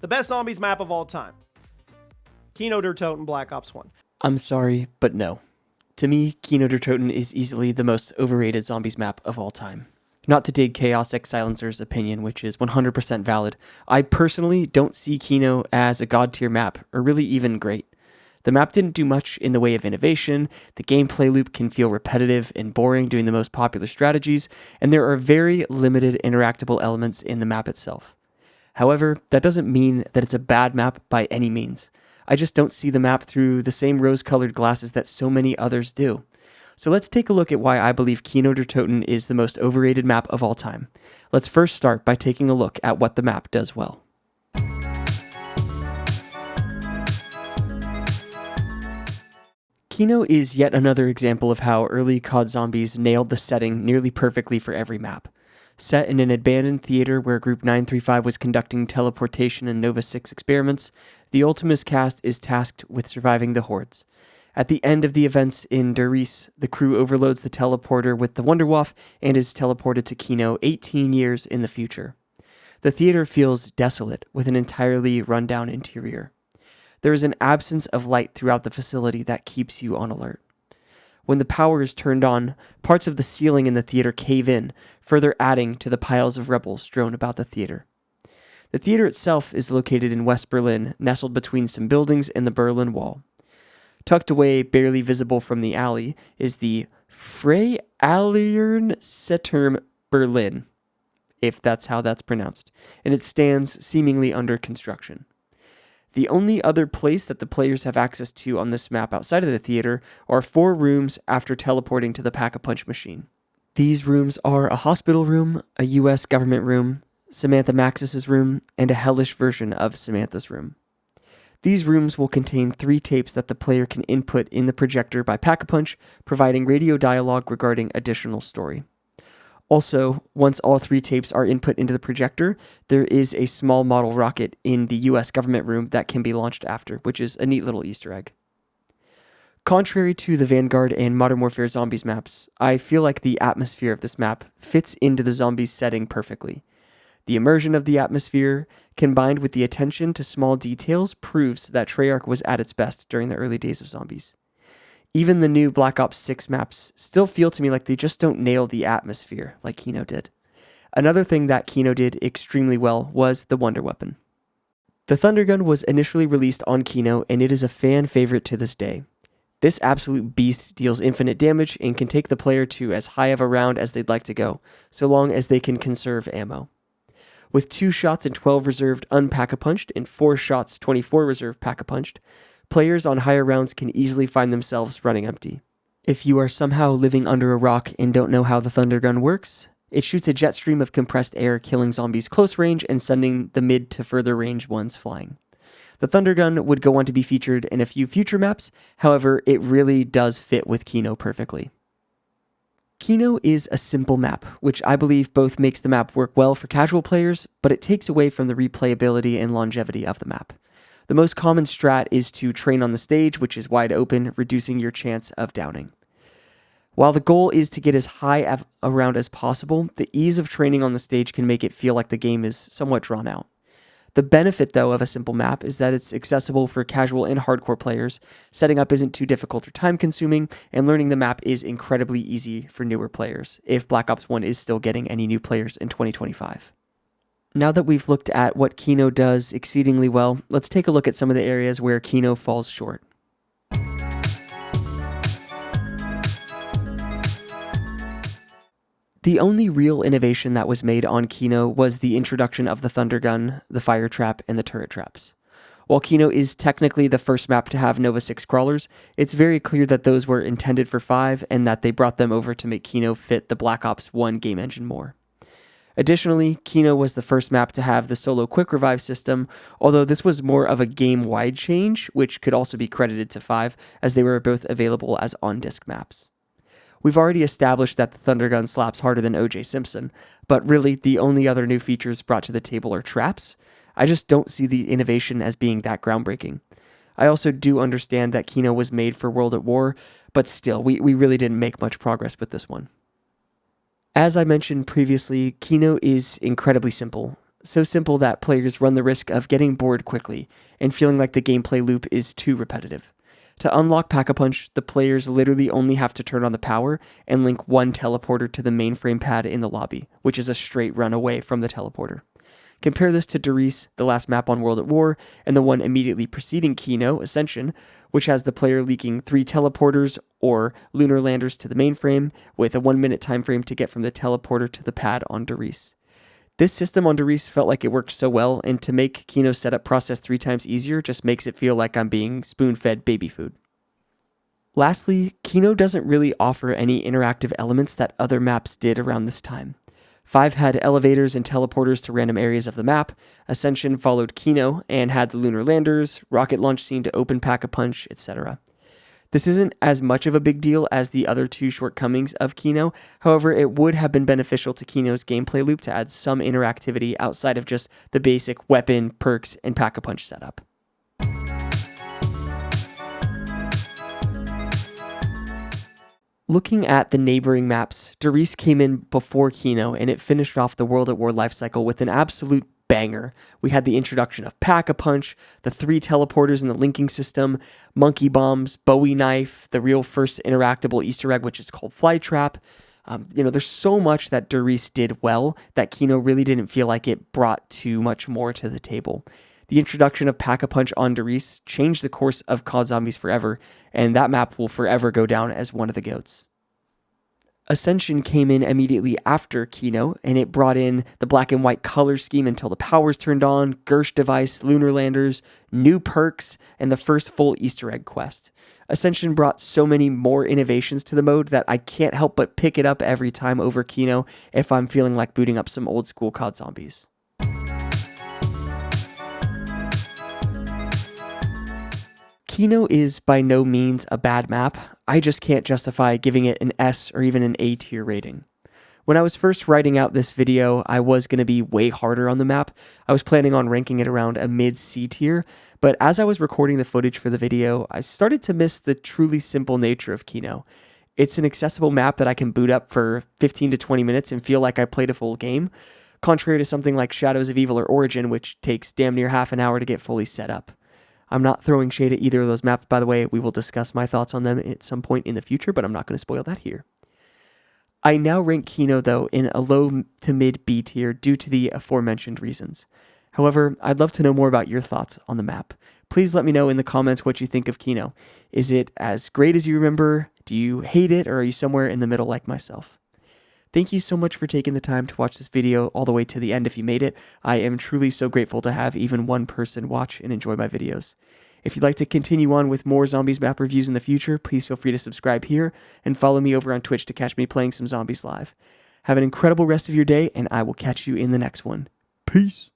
The best zombies map of all time. Kino der Toten Black Ops 1. I'm sorry, but no. To me, Kino der Toten is easily the most overrated zombies map of all time. Not to dig Chaos X Silencer's opinion, which is 100% valid, I personally don't see Kino as a god tier map, or really even great. The map didn't do much in the way of innovation, the gameplay loop can feel repetitive and boring doing the most popular strategies, and there are very limited interactable elements in the map itself. However, that doesn't mean that it's a bad map by any means. I just don't see the map through the same rose-colored glasses that so many others do. So let's take a look at why I believe Kino der Toten is the most overrated map of all time. Let's first start by taking a look at what the map does well. Kino is yet another example of how early COD zombies nailed the setting nearly perfectly for every map. Set in an abandoned theater where Group 935 was conducting teleportation and Nova 6 experiments, the Ultimus cast is tasked with surviving the hordes. At the end of the events in Der Riese, the crew overloads the teleporter with the Wunderwaffe and is teleported to Kino 18 years in the future. The theater feels desolate with an entirely run-down interior. There is an absence of light throughout the facility that keeps you on alert. When the power is turned on, parts of the ceiling in the theater cave in, further adding to the piles of rubble strewn about the theater. The theater itself is located in West Berlin, nestled between some buildings and the Berlin Wall. Tucked away, barely visible from the alley, is the Freiallern Berlin, if that's how that's pronounced, and it stands seemingly under construction. The only other place that the players have access to on this map outside of the theater are 4 rooms after teleporting to the Pack-a-Punch machine. These rooms are a hospital room, a US government room, Samantha Maxis's room, and a hellish version of Samantha's room. These rooms will contain 3 tapes that the player can input in the projector by Pack-a-Punch, providing radio dialogue regarding additional story. Also, once all 3 tapes are input into the projector, there is a small model rocket in the US government room that can be launched after, which is a neat little Easter egg. Contrary to the Vanguard and Modern Warfare Zombies maps, I feel like the atmosphere of this map fits into the zombies setting perfectly. The immersion of the atmosphere, combined with the attention to small details, proves that Treyarch was at its best during the early days of zombies. Even the new Black Ops 6 maps still feel to me like they just don't nail the atmosphere like Kino did. Another thing that Kino did extremely well was the Wonder Weapon. The Thundergun was initially released on Kino and it is a fan favorite to this day. This absolute beast deals infinite damage and can take the player to as high of a round as they'd like to go, so long as they can conserve ammo. With 2 shots and 12 reserved unpack-a-punched and 4 shots 24 reserved pack-a-punched, players on higher rounds can easily find themselves running empty. If you are somehow living under a rock and don't know how the Thundergun works, it shoots a jet stream of compressed air, killing zombies close range and sending the mid to further range ones flying. The Thundergun would go on to be featured in a few future maps, however, it really does fit with Kino perfectly. Kino is a simple map, which I believe both makes the map work well for casual players, but it takes away from the replayability and longevity of the map. The most common strat is to train on the stage, which is wide open, reducing your chance of downing. While the goal is to get as high a round as possible, the ease of training on the stage can make it feel like the game is somewhat drawn out. The benefit, though, of a simple map is that it's accessible for casual and hardcore players, setting up isn't too difficult or time-consuming, and learning the map is incredibly easy for newer players, if Black Ops 1 is still getting any new players in 2025. Now that we've looked at what Kino does exceedingly well, let's take a look at some of the areas where Kino falls short. The only real innovation that was made on Kino was the introduction of the Thundergun, the fire trap, and the turret traps. While Kino is technically the first map to have Nova 6 crawlers, it's very clear that those were intended for 5 and that they brought them over to make Kino fit the Black Ops 1 game engine more. Additionally, Kino was the first map to have the solo quick revive system, although this was more of a game-wide change, which could also be credited to 5, as they were both available as on-disc maps. We've already established that the Thundergun slaps harder than O.J. Simpson, but really the only other new features brought to the table are traps. I just don't see the innovation as being that groundbreaking. I also do understand that Kino was made for World at War, but still, we really didn't make much progress with this one. As I mentioned previously, Kino is incredibly simple. so simple that players run the risk of getting bored quickly and feeling like the gameplay loop is too repetitive. To unlock Pack-a-Punch, the players literally only have to turn on the power and link one teleporter to the mainframe pad in the lobby, which is a straight run away from the teleporter. Compare this to Doris, the last map on World at War, and the one immediately preceding Kino, Ascension, which has the player leaking 3 teleporters or lunar landers to the mainframe with a 1-minute time frame to get from the teleporter to the pad on Doris. This system on Doris felt like it worked so well, and to make Kino's setup process 3 times easier just makes it feel like I'm being spoon-fed baby food. Lastly, Kino doesn't really offer any interactive elements that other maps did around this time. 5 had elevators and teleporters to random areas of the map, Ascension followed Kino and had the lunar landers, rocket launch scene to open Pack-a-Punch, etc. This isn't as much of a big deal as the other 2 shortcomings of Kino, however it would have been beneficial to Kino's gameplay loop to add some interactivity outside of just the basic weapon, perks, and Pack-a-Punch setup. Looking at the neighboring maps, Doris came in before Kino and it finished off the World at War lifecycle with an absolute banger. We had the introduction of Pack-a-Punch, the 3 teleporters in the linking system, monkey bombs, Bowie knife, the real first interactable Easter egg, which is called Flytrap. There's so much that Doris did well that Kino really didn't feel like it brought too much more to the table. The introduction of Pack-a-Punch on Doris changed the course of COD Zombies forever, and that map will forever go down as one of the GOATs. Ascension came in immediately after Kino, and it brought in the black and white color scheme until the powers turned on, Gersh device, lunar landers, new perks, and the first full Easter egg quest. Ascension brought so many more innovations to the mode that I can't help but pick it up every time over Kino if I'm feeling like booting up some old school COD Zombies. Kino is by no means a bad map. I just can't justify giving it an S or even an A tier rating. When I was first writing out this video, I was going to be way harder on the map. I was planning on ranking it around a mid C tier, but as I was recording the footage for the video, I started to miss the truly simple nature of Kino. It's an accessible map that I can boot up for 15 to 20 minutes and feel like I played a full game, contrary to something like Shadows of Evil or Origin, which takes damn near half an hour to get fully set up. I'm not throwing shade at either of those maps, by the way. We will discuss my thoughts on them at some point in the future, but I'm not going to spoil that here. I now rank Kino, though, in a low to mid B tier due to the aforementioned reasons. However, I'd love to know more about your thoughts on the map. Please let me know in the comments what you think of Kino. Is it as great as you remember? Do you hate it, or are you somewhere in the middle like myself? Thank you so much for taking the time to watch this video all the way to the end if you made it. I am truly so grateful to have even one person watch and enjoy my videos. If you'd like to continue on with more Zombies map reviews in the future, please feel free to subscribe here and follow me over on Twitch to catch me playing some Zombies live. Have an incredible rest of your day, and I will catch you in the next one. Peace!